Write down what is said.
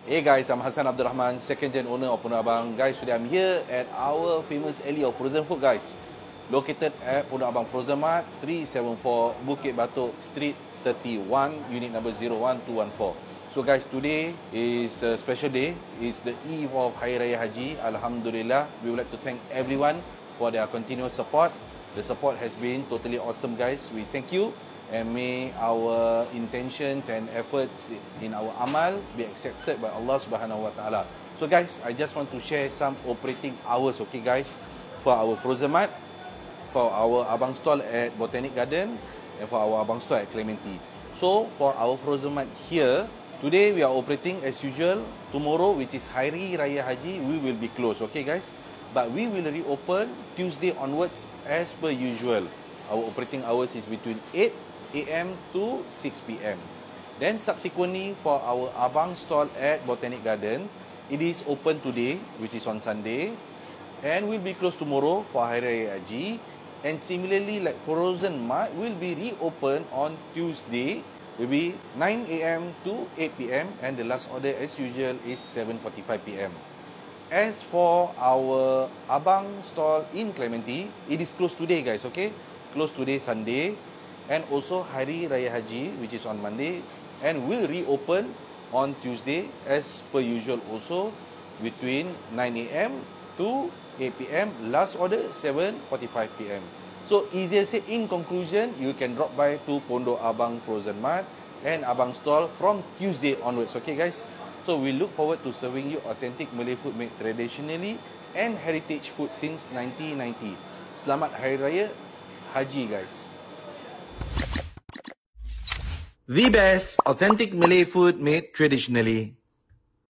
Hey guys, I'm Hassan Abdul Rahman, second gen owner of Pondok Abang. Guys, today I'm here at our famous alley of frozen food guys. Located at Pondok Abang Frozen Mart, 374 Bukit Batok Street 31, unit number 01214. So guys, today is a special day. It's the eve of Hari Raya Haji. Alhamdulillah, we would like to thank everyone for their continuous support. The support has been totally awesome guys. We thank you. And may our intentions and efforts in our amal be accepted by Allah Subhanahu Wa Taala. So guys, I just want to share some operating hours, okay guys, for our frozen mart, for our abang stall at Botanic Garden, and for our abang stall at Clementi. So for our frozen mart here, today we are operating as usual. Tomorrow, which is Hari Raya Haji, we will be closed, okay guys. But we will reopen Tuesday onwards as per usual. Our operating hours is between 8 AM to 6 PM. Then subsequently for our abang stall at Botanic Garden, it is open today, which is on Sunday, and will be closed tomorrow for Hari Raya Haji. And similarly, like frozen mart will be reopened on Tuesday, will be 9 AM to 8 PM, and the last order as usual is 7:45 PM. As for our abang stall in Clementi, it is closed today guys, okay? Closed today Sunday. And also Hari Raya Haji, which is on Monday, and will reopen on Tuesday as per usual also between 9 AM to 8 PM. Last order 7:45 PM. So easier say, in conclusion, you can drop by to Pondok Abang Frozen Mart and Abang Stall from Tuesday onwards. Okay guys, so we look forward to serving you authentic Malay food made traditionally and heritage food since 1990. Selamat Hari Raya Haji guys. The best authentic Malay food made traditionally.